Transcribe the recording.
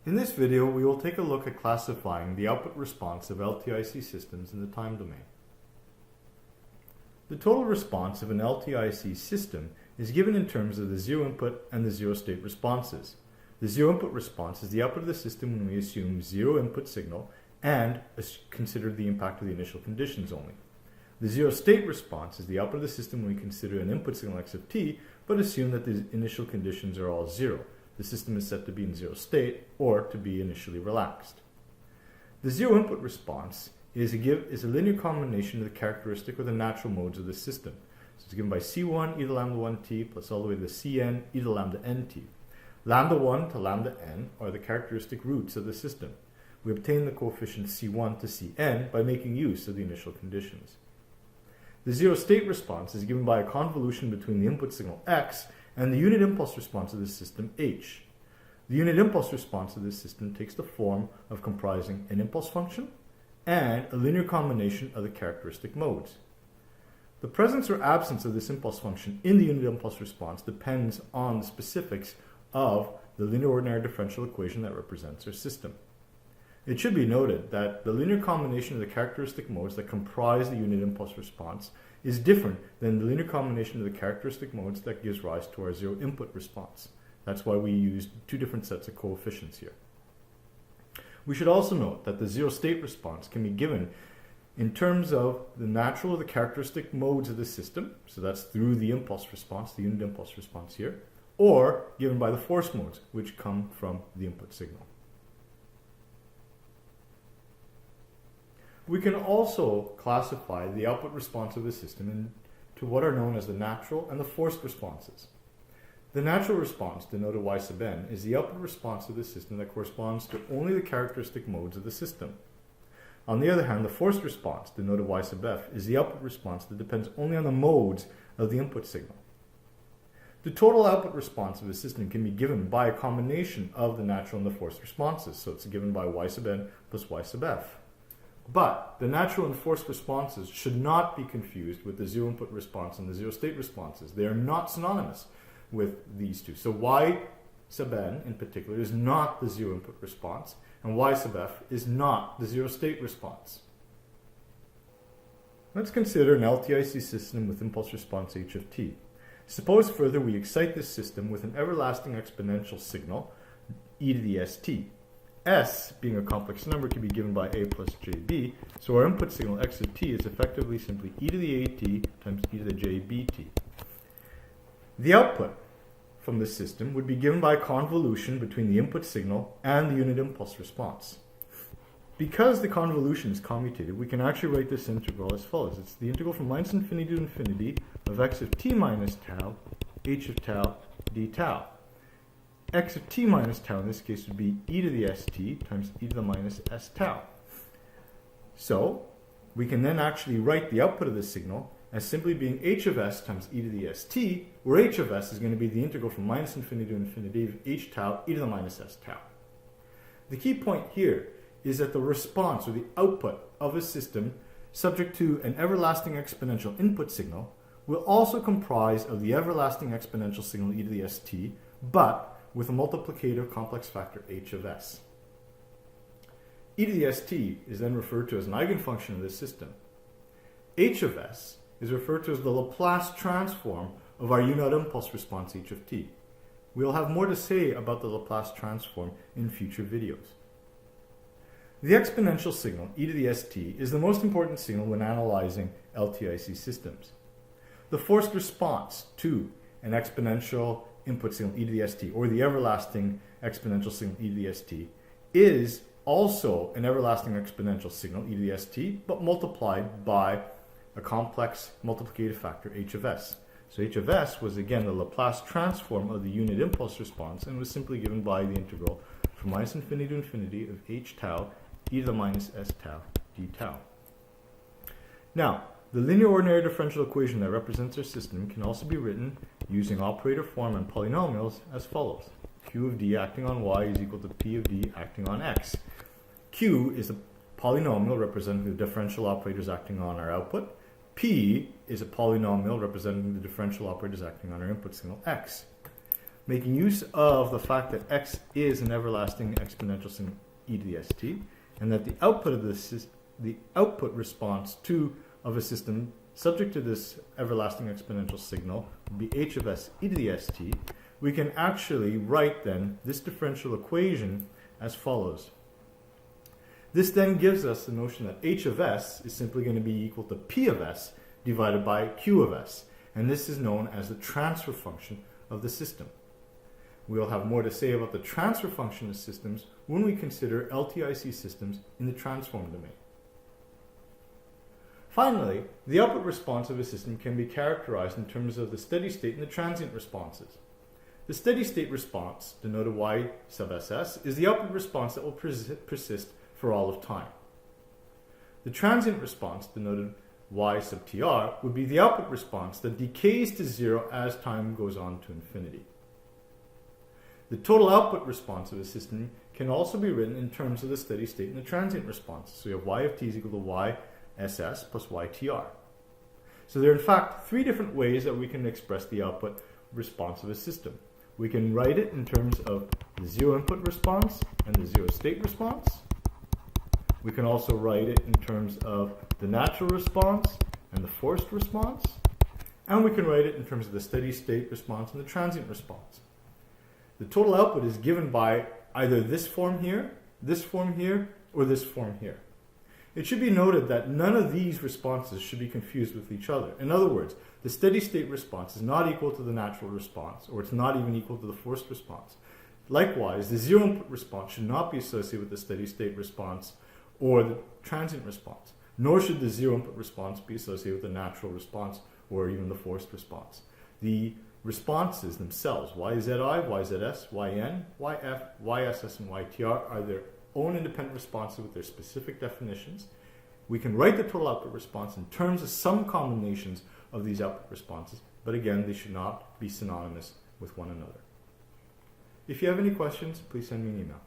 In this video, we will take a look at classifying the output response of LTIC systems in the time domain. The total response of an LTIC system is given in terms of the zero input and the zero state responses. The zero input response is the output of the system when we assume zero input signal and consider the impact of the initial conditions only. The zero state response is the output of the system when we consider an input signal x of t, but assume that the initial conditions are all zero. The system is set to be in zero state or to be initially relaxed. The zero input response is a linear combination of the characteristic or the natural modes of the system. So it's given by C1 e to the lambda 1t plus all the way to the Cn e to the lambda nt. Lambda 1 to lambda n are the characteristic roots of the system. We obtain the coefficient C1 to Cn by making use of the initial conditions. The zero state response is given by a convolution between the input signal x and the unit impulse response of the system h. The unit impulse response of this system takes the form of comprising an impulse function and a linear combination of the characteristic modes. The presence or absence of this impulse function in the unit impulse response depends on the specifics of the linear ordinary differential equation that represents our system. It should be noted that the linear combination of the characteristic modes that comprise the unit impulse response is different than the linear combination of the characteristic modes that gives rise to our zero input response. That's why we used two different sets of coefficients here. We should also note that the zero state response can be given in terms of the natural or the characteristic modes of the system, so that's through the impulse response, the unit impulse response here, or given by the force modes, which come from the input signal. We can also classify the output response of the system into what are known as the natural and the forced responses. The natural response, denoted y sub n, is the output response of the system that corresponds to only the characteristic modes of the system. On the other hand, the forced response, denoted y sub f, is the output response that depends only on the modes of the input signal. The total output response of a system can be given by a combination of the natural and the forced responses, so it's given by y sub n plus y sub f. But the natural and forced responses should not be confused with the zero input response and the zero state responses. They are not synonymous with these two. So y sub n in particular is not the zero input response, and y sub f is not the zero state response. Let's consider an LTIC system with impulse response h of t. Suppose further we excite this system with an everlasting exponential signal e to the st. S, being a complex number, can be given by a plus jb, so our input signal x of t is effectively simply e to the at times e to the jbt. The output from the system would be given by a convolution between the input signal and the unit impulse response. Because the convolution is commutative, we can actually write this integral as follows. It's the integral from minus infinity to infinity of x of t minus tau, h of tau, d tau. X of t minus tau in this case would be e to the st times e to the minus s tau. So we can then actually write the output of the signal as simply being h of s times e to the st, where h of s is going to be the integral from minus infinity to infinity of h tau e to the minus s tau. The key point here is that the response or the output of a system subject to an everlasting exponential input signal will also comprise of the everlasting exponential signal e to the st, but with a multiplicative complex factor h of s. E to the st is then referred to as an eigenfunction of this system. H of s is referred to as the Laplace transform of our unit impulse response h of t. We'll have more to say about the Laplace transform in future videos. The exponential signal e to the st is the most important signal when analyzing LTIC systems. The forced response to an exponential input signal e to the st, or the everlasting exponential signal e to the st, is also an everlasting exponential signal e to the st, but multiplied by a complex multiplicative factor h of s. So h of s was again the Laplace transform of the unit impulse response and was simply given by the integral from minus infinity to infinity of h tau e to the minus s tau d tau. Now, the linear ordinary differential equation that represents our system can also be written using operator form and polynomials as follows. Q of d acting on y is equal to p of d acting on x. Q is a polynomial representing the differential operators acting on our output. P is a polynomial representing the differential operators acting on our input signal x. making use of the fact that x is an everlasting exponential signal e to the st, and that the output of the output response of a system subject to this everlasting exponential signal will be h of s e to the st, we can actually write then this differential equation as follows. This then gives us the notion that h of s is simply going to be equal to p of s divided by q of s, and this is known as the transfer function of the system. We'll have more to say about the transfer function of systems when we consider LTIC systems in the transform domain. Finally, the output response of a system can be characterized in terms of the steady state and the transient responses. The steady state response, denoted y sub ss, is the output response that will persist for all of time. The transient response, denoted y sub tr, would be the output response that decays to zero as time goes on to infinity. The total output response of a system can also be written in terms of the steady state and the transient response. So we have y of t is equal to y ss plus ytr. So there are in fact three different ways that we can express the output response of a system. We can write it in terms of the zero input response and the zero state response. We can also write it in terms of the natural response and the forced response. And we can write it in terms of the steady state response and the transient response. The total output is given by either this form here, or this form here. It should be noted that none of these responses should be confused with each other. In other words, the steady state response is not equal to the natural response, or it's not even equal to the forced response. Likewise, the zero input response should not be associated with the steady state response or the transient response, nor should the zero input response be associated with the natural response or even the forced response. The responses themselves, yzi, yzs, yn, yf, yss, and ytr, are their own independent responses with their specific definitions. We can write the total output response in terms of some combinations of these output responses, but again, they should not be synonymous with one another. If you have any questions, please send me an email.